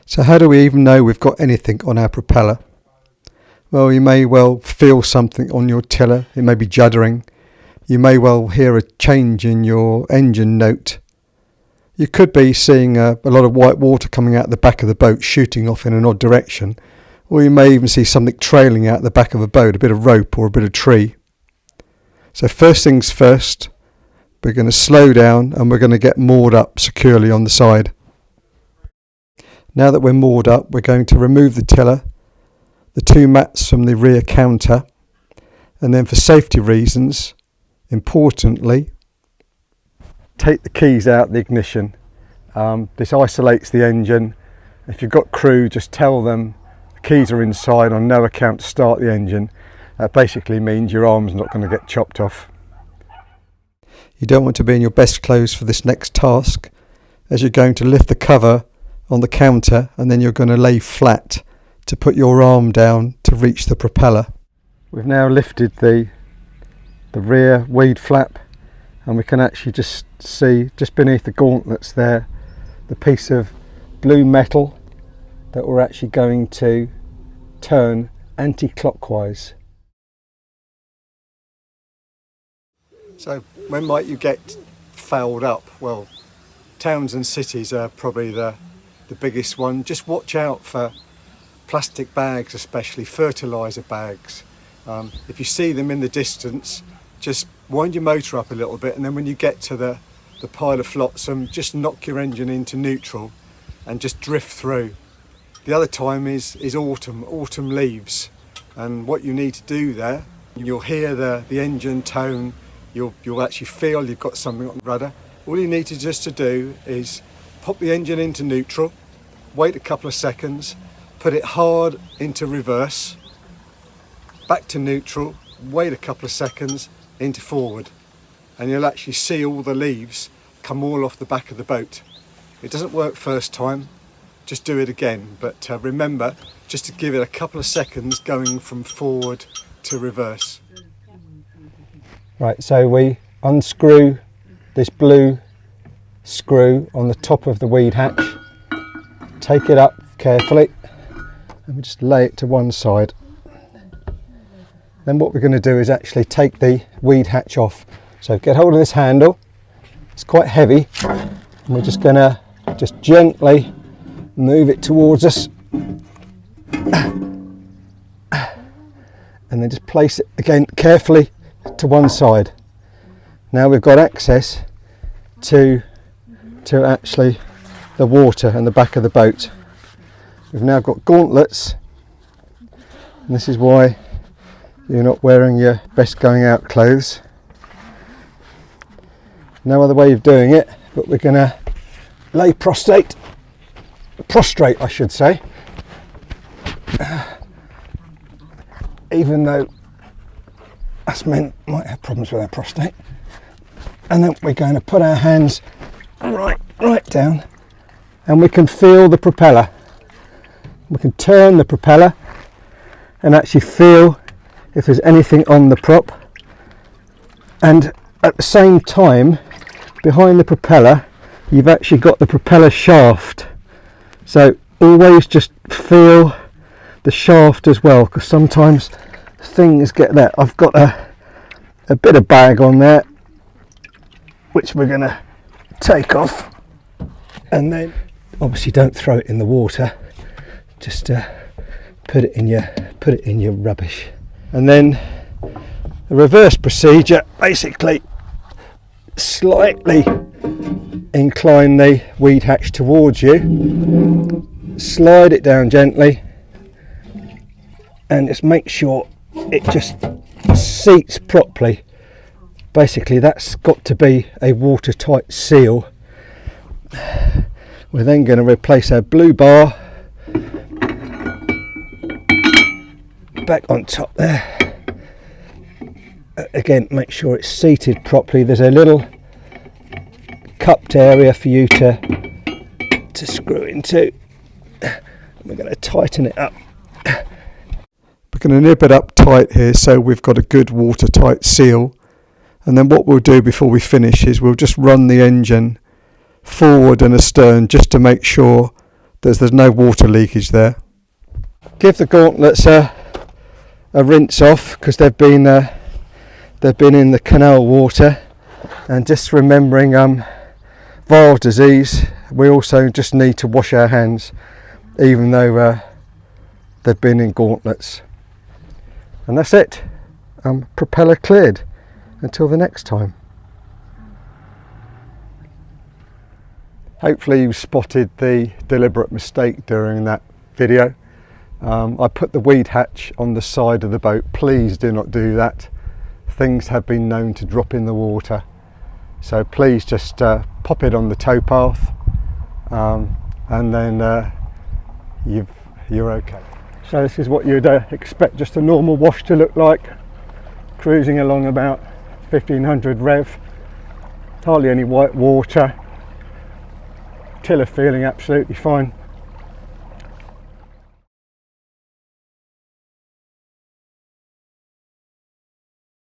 So how do we even know we've got anything on our propeller? Well, you may well feel something on your tiller. It may be juddering. You may well hear a change in your engine note. You could be seeing a lot of white water coming out the back of the boat, shooting off in an odd direction. Or you may even see something trailing out the back of a boat, a bit of rope or a bit of tree. So first things first, we're going to slow down and we're going to get moored up securely on the side. Now that we're moored up, we're going to remove the tiller, the two mats from the rear counter, and then for safety reasons, importantly, take the keys out the ignition. This isolates the engine. If you've got crew, just tell them the keys are inside, on no account to start the engine. That basically means your arm's not going to get chopped off. You don't want to be in your best clothes for this next task, as you're going to lift the cover on the counter and then you're going to lay flat to put your arm down to reach the propeller. We've now lifted the rear weed flap, and we can actually just see just beneath the gauntlets there the piece of blue metal that we're actually going to turn anti-clockwise. So when might you get fouled up? Well, towns and cities are probably the biggest one. Just watch out for plastic bags, especially fertiliser bags. If you see them in the distance, just wind your motor up a little bit, and then when you get to the pile of flotsam, just knock your engine into neutral and just drift through. The other time is autumn leaves, and what you need to do there, you'll hear the engine tone, you'll actually feel you've got something on the rudder. All you need to do is pop the engine into neutral, wait a couple of seconds, put it hard into reverse, back to neutral, wait a couple of seconds, into forward, and you'll actually see all the leaves come all off the back of the boat. It doesn't work first time, just do it again, but remember just to give it a couple of seconds going from forward to reverse. Right, so we unscrew this blue screw on the top of the weed hatch, take it up carefully and we just lay it to one side. Then what we're going to do is actually take the weed hatch off. So get hold of this handle, it's quite heavy, and we're just going to just gently move it towards us and then just place it again carefully to one side. Now we've got access to actually the water and the back of the boat. We've now got gauntlets, and this is why you're not wearing your best going out clothes. No other way of doing it, but we're going to lay prostrate I should say, even though us men might have problems with our prostate. And then we're going to put our hands right down, and we can feel the propeller. We can turn the propeller and actually feel if there's anything on the prop, and at the same time behind the propeller you've actually got the propeller shaft, so always just feel the shaft as well, because sometimes things get there. I've got a bit of bag on there which we're going to take off, and then obviously don't throw it in the water, just put it in your rubbish. And then the reverse procedure, basically slightly incline the weed hatch towards you, slide it down gently, and just make sure it just seats properly. Basically that's got to be a watertight seal. We're then going to replace our blue bar back on top there. Again, make sure it's seated properly. There's a little cupped area for you to screw into. We're going to tighten it up. We're going to nip it up tight here so we've got a good watertight seal. And then what we'll do before we finish is we'll just run the engine forward and astern just to make sure there's no water leakage there. Give the gauntlets a rinse off, because they've been in the canal water, and just remembering viral disease, we also just need to wash our hands even though they've been in gauntlets. And that's it. Propeller cleared. Until the next time. Hopefully you spotted the deliberate mistake during that video. I put the weed hatch on the side of the boat. Please do not do that. Things have been known to drop in the water, so please just pop it on the towpath, and then you're okay. So this is what you'd expect just a normal wash to look like, cruising along about 1500 rev, hardly any white water, tiller feeling absolutely fine.